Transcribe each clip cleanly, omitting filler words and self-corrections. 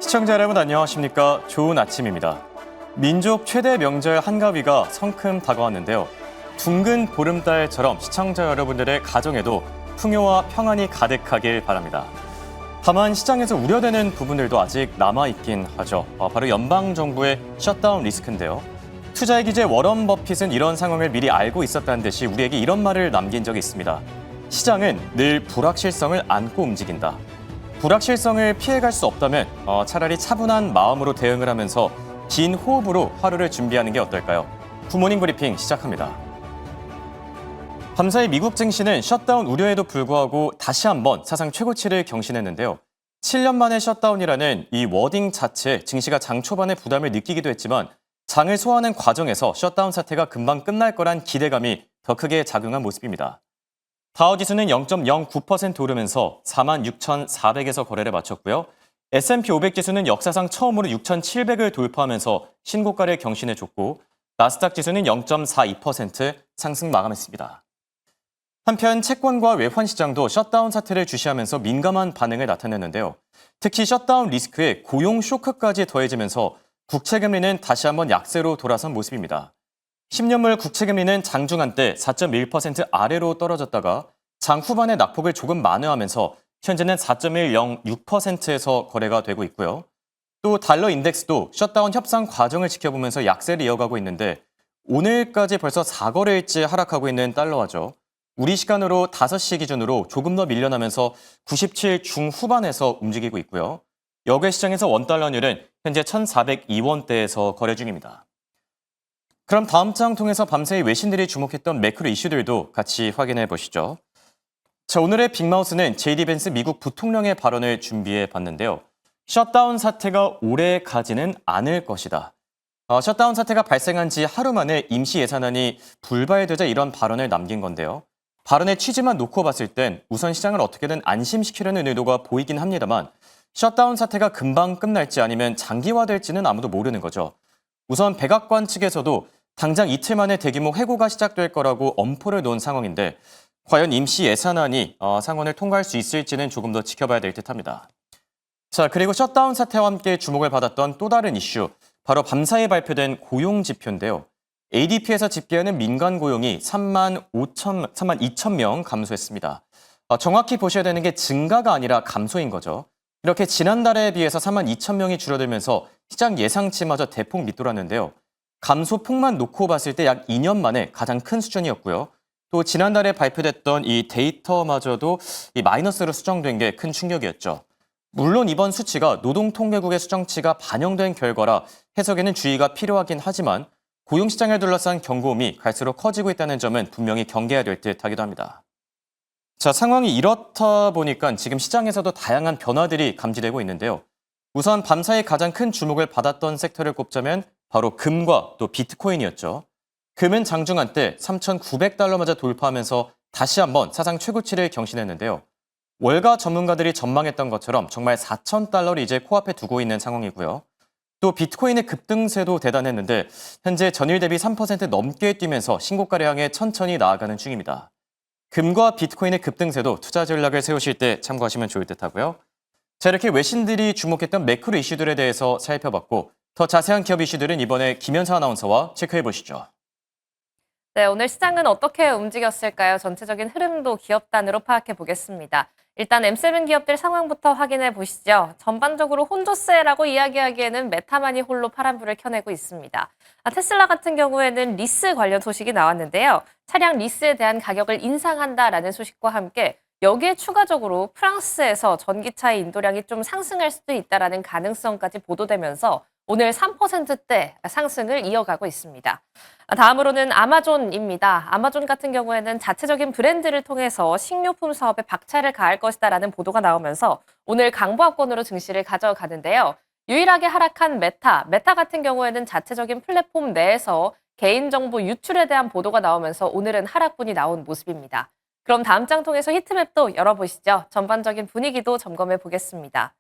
시청자 여러분 안녕하십니까? 좋은 아침입니다. 민족 최대 명절 한가위가 성큼 다가왔는데요. 둥근 보름달처럼 시청자 여러분들의 가정에도 풍요와 평안이 가득하길 바랍니다. 다만 시장에서 우려되는 부분들도 아직 남아있긴 하죠. 바로 연방정부의 셧다운 리스크인데요. 투자의 기재 워런 버핏은 이런 상황을 미리 알고 있었다는 듯이 우리에게 이런 말을 남긴 적이 있습니다. 시장은 늘 불확실성을 안고 움직인다. 불확실성을 피해갈 수 없다면 차라리 차분한 마음으로 대응을 하면서 긴 호흡으로 하루를 준비하는 게 어떨까요? 굿모닝 브리핑 시작합니다. 밤사이 미국 증시는 셧다운 우려에도 불구하고 다시 한번 사상 최고치를 경신했는데요. 7년 만에 셧다운이라는 이 워딩 자체 증시가 장 초반에 부담을 느끼기도 했지만 장을 소화하는 과정에서 셧다운 사태가 금방 끝날 거란 기대감이 더 크게 작용한 모습입니다. 다우지수는 0.09% 오르면서 46,400에서 거래를 마쳤고요. S&P 500 지수는 역사상 처음으로 6,700을 돌파하면서 신고가를 경신해줬고 나스닥 지수는 0.42% 상승 마감했습니다. 한편 채권과 외환 시장도 셧다운 사태를 주시하면서 민감한 반응을 나타냈는데요. 특히 셧다운 리스크에 고용 쇼크까지 더해지면서 국채금리는 다시 한번 약세로 돌아선 모습입니다. 10년물 국채금리는 장중 한때 4.1% 아래로 떨어졌다가 장 후반에 낙폭을 조금 만회하면서 현재는 4.106%에서 거래가 되고 있고요. 또 달러 인덱스도 셧다운 협상 과정을 지켜보면서 약세를 이어가고 있는데 오늘까지 벌써 4거래일째 하락하고 있는 달러화죠. 우리 시간으로 5시 기준으로 조금 더 밀려나면서 97 중후반에서 움직이고 있고요. 역외 시장에서 원달러율은 현재 1,402원대에서 거래 중입니다. 그럼 다음 장 통해서 밤사이 외신들이 주목했던 매크로 이슈들도 같이 확인해 보시죠. 자, 오늘의 빅마우스는 제이디 벤스 미국 부통령의 발언을 준비해 봤는데요. 셧다운 사태가 오래 가지는 않을 것이다. 셧다운 사태가 발생한 지 하루 만에 임시 예산안이 불발되자 이런 발언을 남긴 건데요. 발언의 취지만 놓고 봤을 땐 우선 시장을 어떻게든 안심시키려는 의도가 보이긴 합니다만 셧다운 사태가 금방 끝날지 아니면 장기화될지는 아무도 모르는 거죠. 우선 백악관 측에서도 당장 이틀 만에 대규모 회고가 시작될 거라고 엄포를 놓은 상황인데 과연 임시 예산안이 상원을 통과할 수 있을지는 조금 더 지켜봐야 될 듯합니다. 자, 그리고 셧다운 사태와 함께 주목을 받았던 또 다른 이슈, 바로 밤사이에 발표된 고용 지표인데요. ADP에서 집계하는 민간 고용이 3만 2천 명 감소했습니다. 정확히 보셔야 되는 게 증가가 아니라 감소인 거죠. 이렇게 지난달에 비해서 3만 2천 명이 줄어들면서 시장 예상치마저 대폭 밑돌았는데요. 감소폭만 놓고 봤을 때 약 2년 만에 가장 큰 수준이었고요. 또 지난달에 발표됐던 이 데이터마저도 이 마이너스로 수정된 게 큰 충격이었죠. 물론 이번 수치가 노동통계국의 수정치가 반영된 결과라 해석에는 주의가 필요하긴 하지만 고용시장을 둘러싼 경고음이 갈수록 커지고 있다는 점은 분명히 경계해야 될 듯하기도 합니다. 자, 상황이 이렇다 보니까 지금 시장에서도 다양한 변화들이 감지되고 있는데요. 우선 밤사이 가장 큰 주목을 받았던 섹터를 꼽자면 바로 금과 또 비트코인이었죠. 금은 장중 한때 3,900달러마저 돌파하면서 다시 한번 사상 최고치를 경신했는데요. 월가 전문가들이 전망했던 것처럼 정말 4,000달러를 이제 코앞에 두고 있는 상황이고요. 또 비트코인의 급등세도 대단했는데 현재 전일 대비 3% 넘게 뛰면서 신고가를 향해 천천히 나아가는 중입니다. 금과 비트코인의 급등세도 투자 전략을 세우실 때 참고하시면 좋을 듯하고요. 자, 이렇게 외신들이 주목했던 매크로 이슈들에 대해서 살펴봤고 더 자세한 기업 이슈들은 이번에 김현사 아나운서와 체크해 보시죠. 네, 오늘 시장은 어떻게 움직였을까요? 전체적인 흐름도 기업 단위로 파악해 보겠습니다. 일단 M7 기업들 상황부터 확인해 보시죠. 전반적으로 혼조세라고 이야기하기에는 메타만이 홀로 파란불을 켜내고 있습니다. 테슬라 같은 경우에는 리스 관련 소식이 나왔는데요. 차량 리스에 대한 가격을 인상한다라는 소식과 함께 여기에 추가적으로 프랑스에서 전기차의 인도량이 좀 상승할 수도 있다라는 가능성까지 보도되면서 오늘 3%대 상승을 이어가고 있습니다. 다음으로는 아마존입니다. 아마존 같은 경우에는 자체적인 브랜드를 통해서 식료품 사업에 박차를 가할 것이다라는 보도가 나오면서 오늘 강보합권으로 증시를 가져가는데요. 유일하게 하락한 메타 같은 경우에는 자체적인 플랫폼 내에서 개인정보 유출에 대한 보도가 나오면서 오늘은 하락분이 나온 모습입니다. 그럼 다음 장 통해서 히트맵도 열어보시죠. 전반적인 분위기도 점검해 보겠습니다.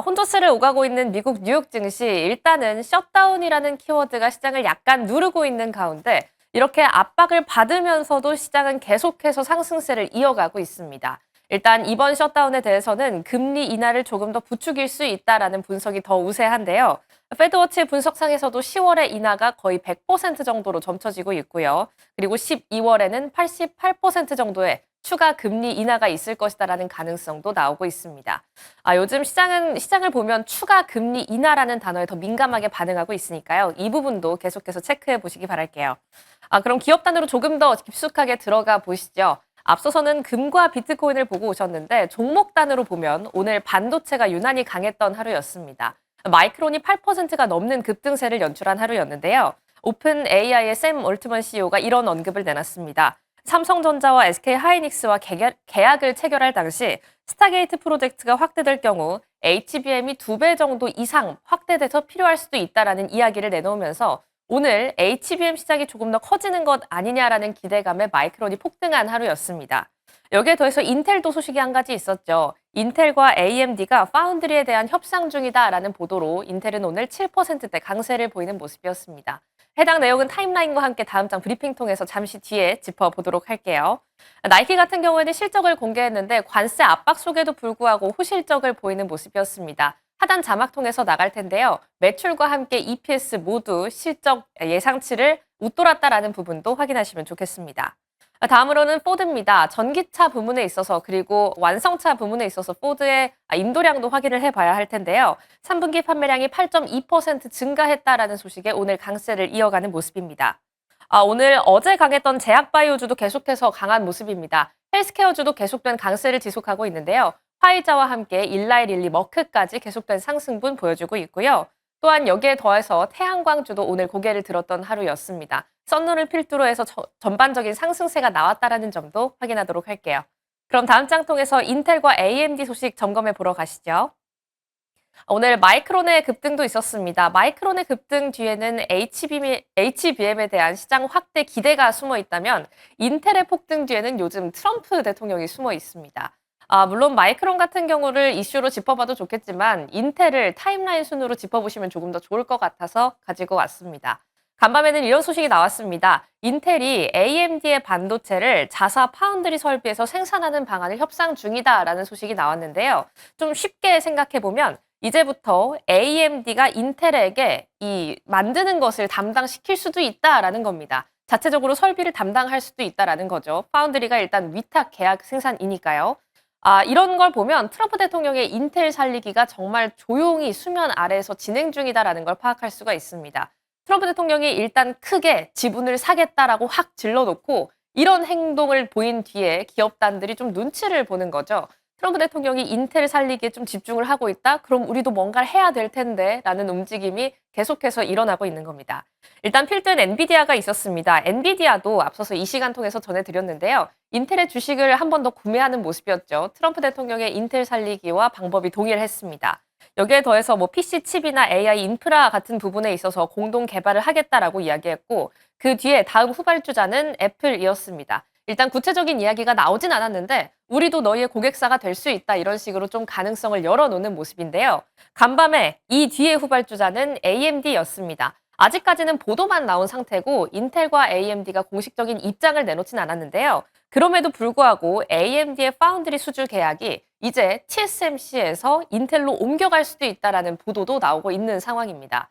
혼조세를 오가고 있는 미국 뉴욕 증시, 일단은 셧다운이라는 키워드가 시장을 약간 누르고 있는 가운데 이렇게 압박을 받으면서도 시장은 계속해서 상승세를 이어가고 있습니다. 일단 이번 셧다운에 대해서는 금리 인하를 조금 더 부추길 수 있다라는 분석이 더 우세한데요. 패드워치 분석상에서도 10월에 인하가 거의 100% 정도로 점쳐지고 있고요. 그리고 12월에는 88% 정도의 추가 금리 인하가 있을 것이다라는 가능성도 나오고 있습니다. 요즘 시장을 보면 추가 금리 인하라는 단어에 더 민감하게 반응하고 있으니까요. 이 부분도 계속해서 체크해 보시기 바랄게요. 그럼 기업 단으로 조금 더 깊숙하게 들어가 보시죠. 앞서서는 금과 비트코인을 보고 오셨는데 종목 단으로 보면 오늘 반도체가 유난히 강했던 하루였습니다. 마이크론이 8%가 넘는 급등세를 연출한 하루였는데요. 오픈 AI의 샘 올트먼 CEO가 이런 언급을 내놨습니다. 삼성전자와 SK하이닉스와 계약을 체결할 당시 스타게이트 프로젝트가 확대될 경우 HBM이 2배 정도 이상 확대돼서 필요할 수도 있다라는 이야기를 내놓으면서 오늘 HBM 시장이 조금 더 커지는 것 아니냐라는 기대감에 마이크론이 폭등한 하루였습니다. 여기에 더해서 인텔도 소식이 한 가지 있었죠. 인텔과 AMD가 파운드리에 대한 협상 중이다라는 보도로 인텔은 오늘 7%대 강세를 보이는 모습이었습니다. 해당 내용은 타임라인과 함께 다음 장 브리핑 통해서 잠시 뒤에 짚어보도록 할게요. 나이키 같은 경우에는 실적을 공개했는데 관세 압박 속에도 불구하고 호실적을 보이는 모습이었습니다. 하단 자막 통해서 나갈 텐데요. 매출과 함께 EPS 모두 실적 예상치를 웃돌았다라는 부분도 확인하시면 좋겠습니다. 다음으로는 포드입니다. 전기차 부문에 있어서 그리고 완성차 부문에 있어서 포드의 인도량도 확인을 해봐야 할 텐데요. 3분기 판매량이 8.2% 증가했다라는 소식에 오늘 강세를 이어가는 모습입니다. 오늘 어제 강했던 제약바이오주도 계속해서 강한 모습입니다. 헬스케어주도 계속된 강세를 지속하고 있는데요. 화이자와 함께 일라이 릴리 머크까지 계속된 상승분 보여주고 있고요. 또한 여기에 더해서 태양광주도 오늘 고개를 들었던 하루였습니다. 썬눈을 필두로 해서 전반적인 상승세가 나왔다라는 점도 확인하도록 할게요. 그럼 다음 장 통해서 인텔과 AMD 소식 점검해 보러 가시죠. 오늘 마이크론의 급등도 있었습니다. 마이크론의 급등 뒤에는 HBM에 대한 시장 확대 기대가 숨어 있다면 인텔의 폭등 뒤에는 요즘 트럼프 대통령이 숨어 있습니다. 물론 마이크론 같은 경우를 이슈로 짚어봐도 좋겠지만 인텔을 타임라인 순으로 짚어보시면 조금 더 좋을 것 같아서 가지고 왔습니다. 간밤에는 이런 소식이 나왔습니다. 인텔이 AMD의 반도체를 자사 파운드리 설비에서 생산하는 방안을 협상 중이다라는 소식이 나왔는데요. 좀 쉽게 생각해보면 이제부터 AMD가 인텔에게 이 만드는 것을 담당시킬 수도 있다라는 겁니다. 자체적으로 설비를 담당할 수도 있다라는 거죠. 파운드리가 일단 위탁 계약 생산이니까요. 이런 걸 보면 트럼프 대통령의 인텔 살리기가 정말 조용히 수면 아래에서 진행 중이다라는 걸 파악할 수가 있습니다. 트럼프 대통령이 일단 크게 지분을 사겠다라고 확 질러놓고 이런 행동을 보인 뒤에 기업단들이 좀 눈치를 보는 거죠. 트럼프 대통령이 인텔 살리기에 좀 집중을 하고 있다? 그럼 우리도 뭔가를 해야 될 텐데 라는 움직임이 계속해서 일어나고 있는 겁니다. 일단 필두엔 엔비디아가 있었습니다. 엔비디아도 앞서서 이 시간 통해서 전해드렸는데요. 인텔의 주식을 한 번 더 구매하는 모습이었죠. 트럼프 대통령의 인텔 살리기와 방법이 동일했습니다. 여기에 더해서 PC 칩이나 AI 인프라 같은 부분에 있어서 공동 개발을 하겠다라고 이야기했고 그 뒤에 다음 후발주자는 애플이었습니다. 일단 구체적인 이야기가 나오진 않았는데 우리도 너희의 고객사가 될 수 있다 이런 식으로 좀 가능성을 열어놓는 모습인데요. 간밤에 이 뒤의 후발주자는 AMD였습니다. 아직까지는 보도만 나온 상태고 인텔과 AMD가 공식적인 입장을 내놓진 않았는데요. 그럼에도 불구하고 AMD의 파운드리 수주 계약이 이제 TSMC에서 인텔로 옮겨갈 수도 있다라는 보도도 나오고 있는 상황입니다.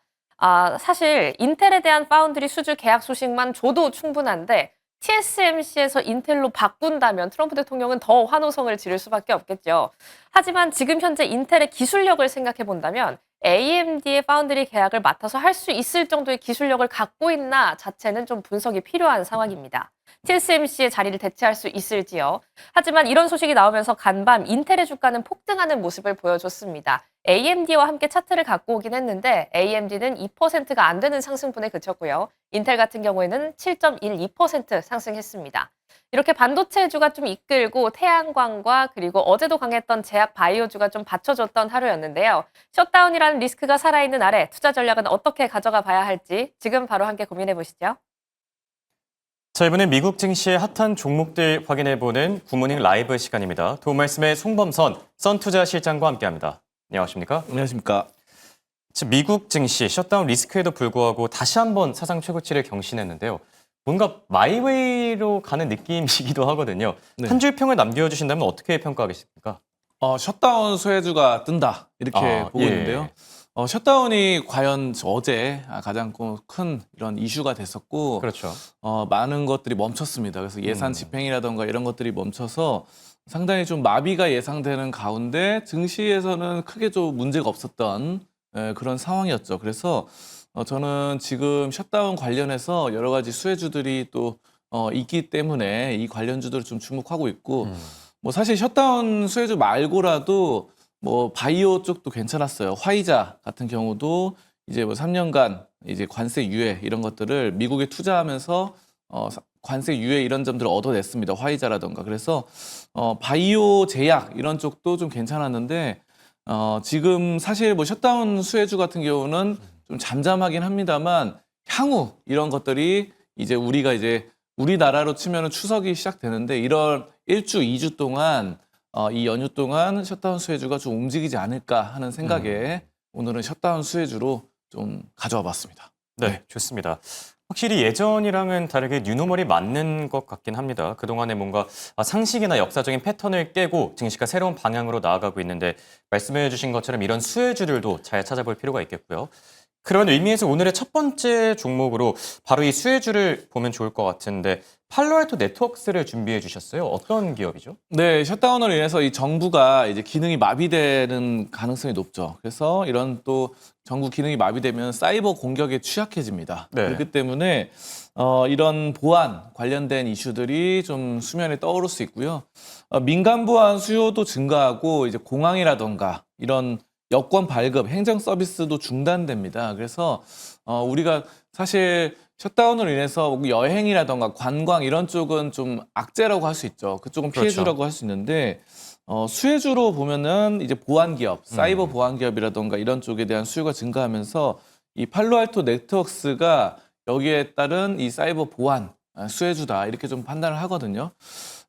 사실 인텔에 대한 파운드리 수주 계약 소식만 줘도 충분한데 TSMC에서 인텔로 바꾼다면 트럼프 대통령은 더 환호성을 지를 수밖에 없겠죠. 하지만 지금 현재 인텔의 기술력을 생각해 본다면 AMD의 파운드리 계약을 맡아서 할 수 있을 정도의 기술력을 갖고 있나 자체는 좀 분석이 필요한 상황입니다. TSMC의 자리를 대체할 수 있을지요. 하지만 이런 소식이 나오면서 간밤 인텔의 주가는 폭등하는 모습을 보여줬습니다. AMD와 함께 차트를 갖고 오긴 했는데 AMD는 2%가 안 되는 상승분에 그쳤고요. 인텔 같은 경우에는 7.12% 상승했습니다. 이렇게 반도체주가 좀 이끌고 태양광과 그리고 어제도 강했던 제약 바이오주가 좀 받쳐줬던 하루였는데요. 셧다운이라는 리스크가 살아있는 아래 투자 전략은 어떻게 가져가 봐야 할지 지금 바로 함께 고민해 보시죠. 자, 이번엔 미국 증시의 핫한 종목들 확인해보는 굿모닝 라이브 시간입니다. 도움 말씀의 송범선 선투자실장과 함께합니다. 안녕하십니까? 안녕하십니까? 미국 증시 셧다운 리스크에도 불구하고 다시 한번 사상 최고치를 경신했는데요. 뭔가 마이웨이로 가는 느낌이기도 하거든요. 네. 한 줄 평을 남겨주신다면 어떻게 평가하겠습니까? 셧다운 수혜주가 뜬다 이렇게 보고 예. 있는데요. 셧다운이 과연 어제 가장 큰 이런 이슈가 됐었고 그렇죠. 많은 것들이 멈췄습니다. 그래서 예산 집행이라던가 이런 것들이 멈춰서 상당히 좀 마비가 예상되는 가운데 증시에서는 크게 좀 문제가 없었던 그런 상황이었죠. 그래서 저는 지금 셧다운 관련해서 여러 가지 수혜주들이 또 있기 때문에 이 관련주들을 좀 주목하고 있고 뭐 사실 셧다운 수혜주 말고라도 뭐 바이오 쪽도 괜찮았어요. 화이자 같은 경우도 이제 뭐 3년간 이제 관세 유예 이런 것들을 미국에 투자하면서 관세 유예 이런 점들을 얻어냈습니다. 화이자라던가. 그래서 바이오 제약 이런 쪽도 좀 괜찮았는데 지금 사실 뭐 셧다운 수혜주 같은 경우는 좀 잠잠하긴 합니다만 향후 이런 것들이 이제 우리가 이제 우리나라로 치면은 추석이 시작되는데 이런 1주, 2주 동안 이 연휴 동안 셧다운 수혜주가 좀 움직이지 않을까 하는 생각에 오늘은 셧다운 수혜주로 좀 가져와 봤습니다. 네, 좋습니다. 확실히 예전이랑은 다르게 뉴노멀이 맞는 것 같긴 합니다. 그동안에 뭔가 상식이나 역사적인 패턴을 깨고 증시가 새로운 방향으로 나아가고 있는데 말씀해 주신 것처럼 이런 수혜주들도 잘 찾아볼 필요가 있겠고요. 그런 의미에서 오늘의 첫 번째 종목으로 바로 이 수혜주를 보면 좋을 것 같은데 팔로알토 네트워크스를 준비해 주셨어요. 어떤 기업이죠? 네, 셧다운으로 인해서 이 정부가 이제 기능이 마비되는 가능성이 높죠. 그래서 이런 또 정부 기능이 마비되면 사이버 공격에 취약해집니다. 네. 그렇기 때문에 이런 보안 관련된 이슈들이 좀 수면에 떠오를 수 있고요. 민간 보안 수요도 증가하고 이제 공항이라던가 이런 여권 발급, 행정 서비스도 중단됩니다. 그래서 우리가 사실 셧다운으로 인해서 여행이라던가 관광 이런 쪽은 좀 악재라고 할 수 있죠. 그쪽은 그렇죠. 피해주라고 할 수 있는데 수혜주로 보면은 이제 보안 기업, 사이버 보안 기업이라던가 이런 쪽에 대한 수요가 증가하면서 이 팔로알토 네트워크스가 여기에 따른 이 사이버 보안 수혜주다 이렇게 좀 판단을 하거든요.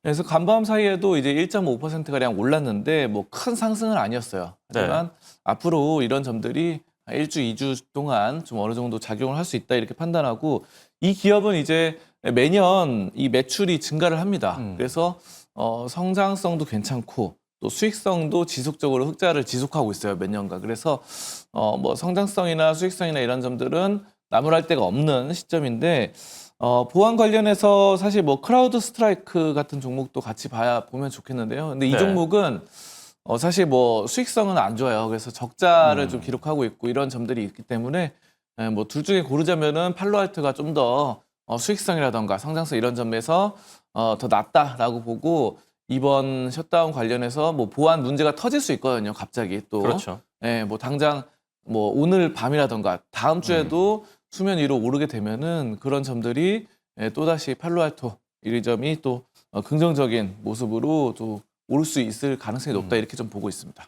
그래서 간밤 사이에도 이제 1.5%가량 올랐는데 뭐 큰 상승은 아니었어요. 하지만 앞으로 이런 점들이 1주, 2주 동안 좀 어느 정도 작용을 할 수 있다 이렇게 판단하고 이 기업은 이제 매년 이 매출이 증가를 합니다. 그래서 성장성도 괜찮고 또 수익성도 지속적으로 흑자를 지속하고 있어요. 몇 년간. 그래서 뭐 성장성이나 수익성이나 이런 점들은 나무랄 데가 없는 시점인데 보안 관련해서 사실 뭐 크라우드 스트라이크 같은 종목도 같이 보면 좋겠는데요. 근데 이 네. 종목은 사실 뭐 수익성은 안 좋아요. 그래서 적자를 좀 기록하고 있고 이런 점들이 있기 때문에 뭐 둘 중에 고르자면은 팔로알토가 좀 더 수익성이라던가 성장성 이런 점에서 더 낫다라고 보고 이번 셧다운 관련해서 뭐 보안 문제가 터질 수 있거든요. 갑자기 또. 그렇죠. 예, 뭐 당장 뭐 오늘 밤이라던가 다음 주에도 수면 위로 오르게 되면은 그런 점들이 또다시 팔로알토 이 점이 또 긍정적인 모습으로 또 오를 수 있을 가능성이 높다 이렇게 좀 보고 있습니다.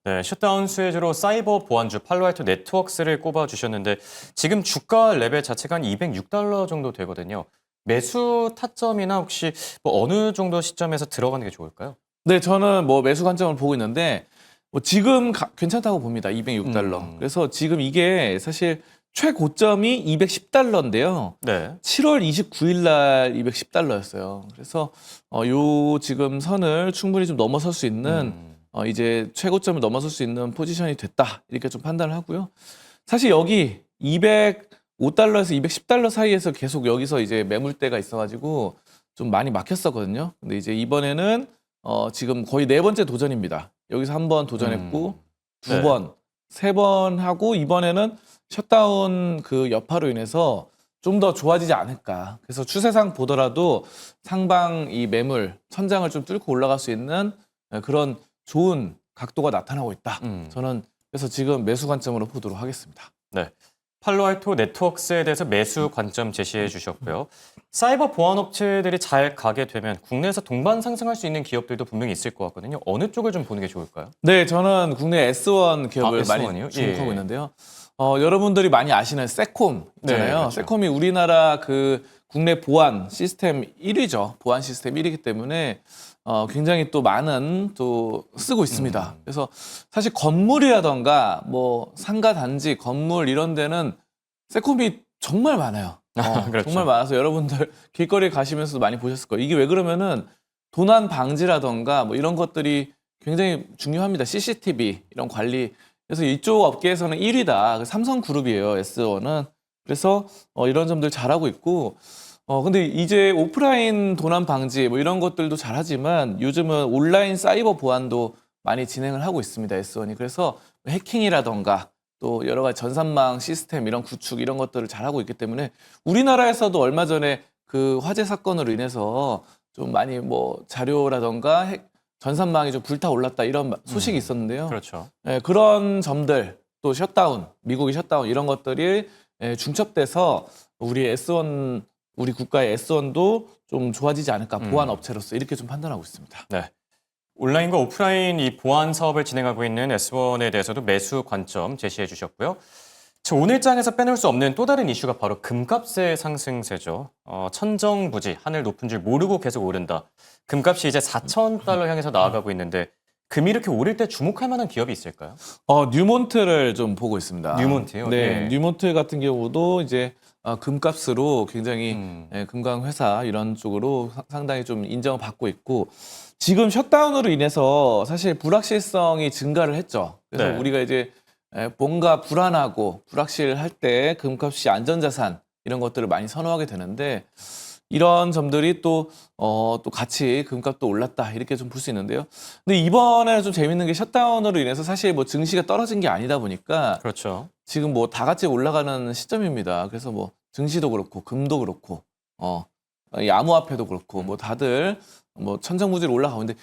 네, 셧다운 수혜주로 사이버 보안주 팔로알토 네트워크스를 꼽아주셨는데 지금 주가 레벨 자체가 한 $206 정도 되거든요. 매수 타점이나 혹시 뭐 어느 정도 시점에서 들어가는 게 좋을까요? 네, 저는 뭐 매수 관점을 보고 있는데 뭐 지금 괜찮다고 봅니다. $206. 그래서 지금 이게 사실 최고점이 $210인데요. 네. 7월 29일 날 $210였어요. 그래서 요 지금 선을 충분히 좀 넘어설 수 있는 이제 최고점을 넘어설 수 있는 포지션이 됐다. 이렇게 좀 판단을 하고요. 사실 여기 $205에서 $210 사이에서 계속 여기서 이제 매물대가 있어가지고 좀 많이 막혔었거든요. 근데 이제 이번에는 지금 거의 4번째 도전입니다. 여기서 한 번 도전했고 네. 2번, 3번 하고 이번에는 셧다운 그 여파로 인해서 좀 더 좋아지지 않을까. 그래서 추세상 보더라도 상방 이 매물 천장을 좀 뚫고 올라갈 수 있는 그런 좋은 각도가 나타나고 있다. 저는 그래서 지금 매수 관점으로 보도록 하겠습니다. 네. 팔로알토 네트워크스에 대해서 매수 관점 제시해 주셨고요. 사이버 보안 업체들이 잘 가게 되면 국내에서 동반 상승할 수 있는 기업들도 분명히 있을 것 같거든요. 어느 쪽을 좀 보는 게 좋을까요? 네, 저는 국내 S1 기업을 S1 이요? 많이 주목하고 예. 있는데요. 여러분들이 많이 아시는 세콤 있잖아요. 네, 그렇죠. 세콤이 우리나라 그 국내 보안 시스템 1위죠. 보안 시스템 1위이기 때문에 굉장히 또 많은 또 쓰고 있습니다. 그래서 사실 건물이라던가 뭐 상가 단지, 건물 이런 데는 세콤이 정말 많아요. 그렇죠. 정말 많아서 여러분들 길거리 가시면서도 많이 보셨을 거예요. 이게 왜 그러면은 도난 방지라던가 뭐 이런 것들이 굉장히 중요합니다. CCTV 이런 관리. 그래서 이쪽 업계에서는 1위다. 삼성그룹이에요. S1은. 그래서 이런 점들 잘하고 있고 근데 이제 오프라인 도난 방지 뭐 이런 것들도 잘하지만 요즘은 온라인 사이버 보안도 많이 진행을 하고 있습니다. S1이. 그래서 해킹이라던가 또 여러 가지 전산망 시스템 이런 구축 이런 것들을 잘하고 있기 때문에 우리나라에서도 얼마 전에 그 화재 사건으로 인해서 좀 많이 뭐 자료라던가 전산망이 좀 불타올랐다 이런 소식이 있었는데요. 그렇죠. 예, 그런 점들 또 셧다운, 미국이 셧다운 이런 것들이 중첩돼서 우리 국가의 S1도 좀 좋아지지 않을까 보안 업체로서 이렇게 좀 판단하고 있습니다. 네. 온라인과 오프라인 이 보안 사업을 진행하고 있는 S1에 대해서도 매수 관점 제시해 주셨고요. 오늘 장에서 빼놓을 수 없는 또 다른 이슈가 바로 금값의 상승세죠. 천정부지, 하늘 높은 줄 모르고 계속 오른다. 금값이 이제 4,000달러 향해서 나아가고 있는데 금이 이렇게 오를 때 주목할 만한 기업이 있을까요? 뉴몬트를 좀 보고 있습니다. 뉴몬트요? 네, 예. 뉴몬트 같은 경우도 이제 금값으로 굉장히 금강 회사 이런 쪽으로 상당히 좀 인정을 받고 있고 지금 셧다운으로 인해서 사실 불확실성이 증가를 했죠. 그래서 네. 우리가 이제 뭔가 불안하고 불확실할 때 금값이 안전자산 이런 것들을 많이 선호하게 되는데 이런 점들이 또 같이 금값도 올랐다 이렇게 좀 볼 수 있는데요. 근데 이번에는 좀 재밌는 게 셧다운으로 인해서 사실 뭐 증시가 떨어진 게 아니다 보니까 그렇죠. 지금 뭐 다 같이 올라가는 시점입니다. 그래서 뭐 증시도 그렇고 금도 그렇고 이 암호화폐도 그렇고 뭐 다들 뭐 천정부지로 올라가는데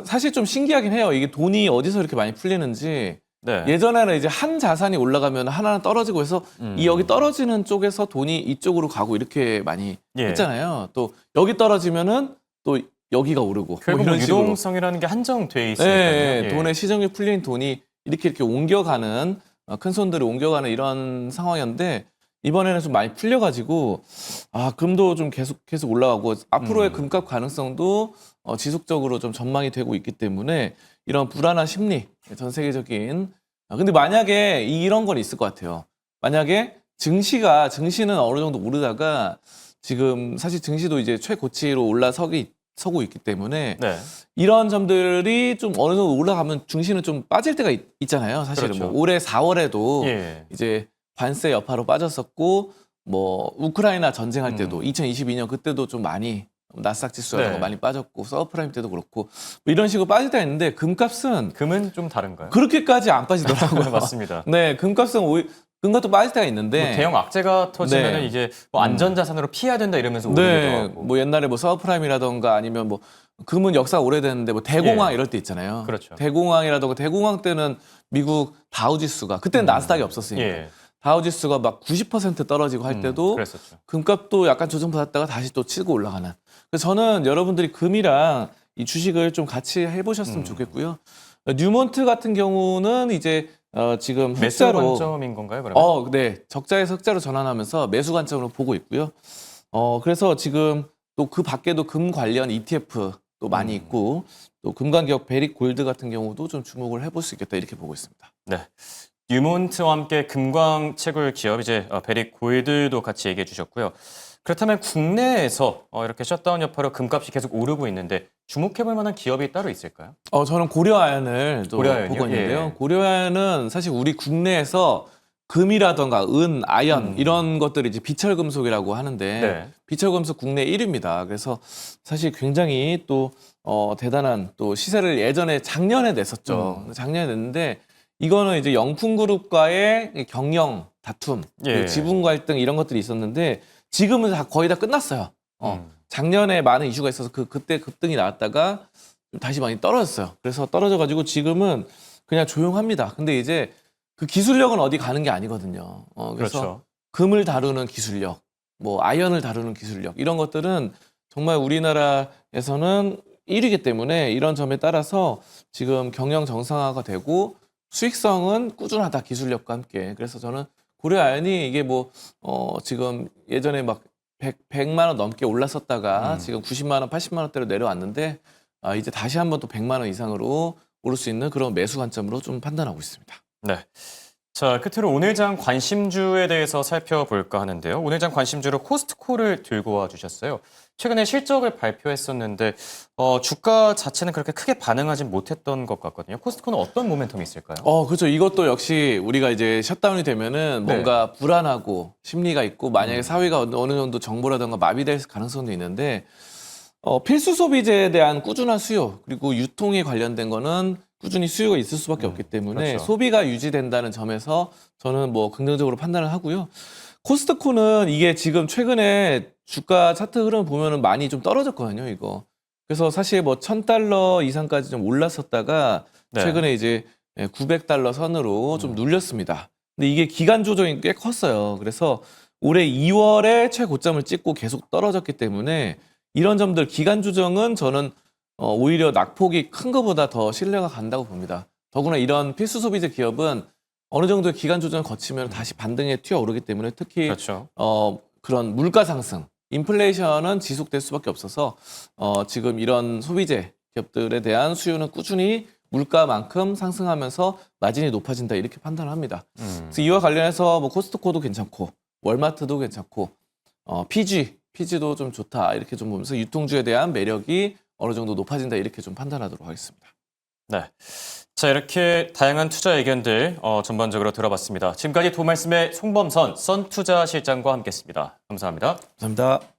사실 좀 신기하긴 해요. 이게 돈이 어디서 이렇게 많이 풀리는지 네. 예전에는 이제 한 자산이 올라가면 하나는 떨어지고 해서 이 여기 떨어지는 쪽에서 돈이 이쪽으로 가고 이렇게 많이 예. 했잖아요. 또 여기 떨어지면은 또 여기가 오르고 뭐 결국 이런 식으로 유동성이라는 게 한정돼 있으니까요. 네, 예. 돈의 시정이 풀린 돈이 이렇게 옮겨가는 큰 손들을 옮겨가는 이런 상황이었는데 이번에는 좀 많이 풀려가지고 금도 좀 계속 올라가고 앞으로의 금값 가능성도 지속적으로 좀 전망이 되고 있기 때문에 이런 불안한 심리 전 세계적인 근데 만약에 이런 건 있을 것 같아요. 만약에 증시는 어느 정도 오르다가 지금 사실 증시도 이제 최고치로 서고 있기 때문에 네. 이런 점들이 좀 어느 정도 올라가면 증시는 좀 빠질 때가 있잖아요. 사실은 그렇죠. 뭐 올해 4월에도 예. 이제 관세 여파로 빠졌었고 뭐 우크라이나 전쟁할 때도 2022년 그때도 좀 많이 나스닥 지수라는 네. 거 많이 빠졌고 서브프라임 때도 그렇고 뭐 이런 식으로 빠질 때가 있는데 금값은 금은 좀 다른가요? 그렇게까지 안 빠지더라고요. 맞습니다. 네, 금값은 금값도 빠질 때가 있는데 뭐 대형 악재가 터지면은 네. 이제 뭐 안전자산으로 피해야 된다 이러면서 오르기도 네, 하고. 뭐 옛날에 뭐 서브프라임이라던가 아니면 뭐 금은 역사가 오래됐는데 뭐 대공황 예. 이럴 때 있잖아요. 그렇죠. 대공황이라던가 대공황 때는 미국 다우지수가 그때는 나스닥이 없었으니까 예. 다우지수가 막 90% 떨어지고 할 때도 그랬었죠. 금값도 약간 조정받았다가 다시 또 치고 올라가는. 그래서 저는 여러분들이 금이랑 이 주식을 좀 같이 해보셨으면 좋겠고요. 뉴몬트 같은 경우는 이제 지금 매수 흑자로 관점인 건가요, 그러면? 네. 적자에서 흑자로 전환하면서 매수 관점으로 보고 있고요. 그래서 지금 또 그 밖에도 금 관련 ETF 또 많이 있고 또 금강기업 베릭 골드 같은 경우도 좀 주목을 해볼 수 있겠다 이렇게 보고 있습니다. 네. 뉴몬트와 함께 금광 채굴 기업 이제 베릭 골드도 같이 얘기해 주셨고요. 그렇다면 국내에서 이렇게 셧다운 여파로 금값이 계속 오르고 있는데 주목해 볼 만한 기업이 따로 있을까요? 저는 고려아연을 또 고려아연이요? 보고 있는데요. 예. 고려아연은 사실 우리 국내에서 금이라던가 은, 아연 이런 것들이 이제 비철금속이라고 하는데 네. 비철금속 국내 1위입니다. 그래서 사실 굉장히 또 대단한 또 시세를 예전에 작년에 냈었죠. 작년에 냈는데 이거는 이제 영풍그룹과의 경영 다툼, 예. 그리고 지분 갈등 이런 것들이 있었는데 지금은 거의 다 끝났어요. 작년에 많은 이슈가 있어서 그때 급등이 나왔다가 다시 많이 떨어졌어요. 그래서 떨어져가지고 지금은 그냥 조용합니다. 근데 이제 그 기술력은 어디 가는 게 아니거든요. 그래서 그렇죠. 금을 다루는 기술력, 뭐 아연을 다루는 기술력 이런 것들은 정말 우리나라에서는 1위이기 때문에 이런 점에 따라서 지금 경영 정상화가 되고 수익성은 꾸준하다 기술력과 함께. 그래서 저는 고려아연이 이게 뭐 지금 예전에 막 100만 원 넘게 올랐었다가 지금 90만 원, 80만 원대로 내려왔는데 이제 다시 한번 또 100만 원 이상으로 오를 수 있는 그런 매수 관점으로 좀 판단하고 있습니다. 네. 자, 끝으로 오늘 장 관심주에 대해서 살펴볼까 하는데요. 오늘 장 관심주로 코스트코를 들고 와 주셨어요. 최근에 실적을 발표했었는데 주가 자체는 그렇게 크게 반응하진 못했던 것 같거든요. 코스트코는 어떤 모멘텀이 있을까요? 그렇죠. 이것도 역시 우리가 이제 셧다운이 되면은 네. 뭔가 불안하고 심리가 있고 만약에 사회가 어느 정도 정보라든가 마비될 가능성도 있는데 필수 소비재에 대한 꾸준한 수요 그리고 유통에 관련된 거는 꾸준히 수요가 있을 수밖에 없기 때문에 그렇죠. 소비가 유지된다는 점에서 저는 뭐 긍정적으로 판단을 하고요. 코스트코는 이게 지금 최근에 주가 차트 흐름 보면은 많이 좀 떨어졌거든요, 이거. 그래서 사실 뭐 $1,000 이상까지 좀 올랐었다가 네. 최근에 이제 $900 선으로 좀 눌렸습니다. 근데 이게 기간 조정이 꽤 컸어요. 그래서 올해 2월에 최고점을 찍고 계속 떨어졌기 때문에 이런 점들 기간 조정은 저는 오히려 낙폭이 큰 것보다 더 신뢰가 간다고 봅니다. 더구나 이런 필수 소비재 기업은 어느 정도의 기간 조정을 거치면 다시 반등에 튀어오르기 때문에 특히 그렇죠. 그런 물가 상승, 인플레이션은 지속될 수밖에 없어서 지금 이런 소비재 기업들에 대한 수요는 꾸준히 물가만큼 상승하면서 마진이 높아진다 이렇게 판단을 합니다. 그래서 이와 관련해서 뭐 코스트코도 괜찮고 월마트도 괜찮고 PG도 좀 좋다 이렇게 좀 보면서 유통주에 대한 매력이 어느 정도 높아진다 이렇게 좀 판단하도록 하겠습니다. 네. 자, 이렇게 다양한 투자 의견들 전반적으로 들어봤습니다. 지금까지 도말씀의 송범선 썬투자 실장과 함께했습니다. 감사합니다. 감사합니다.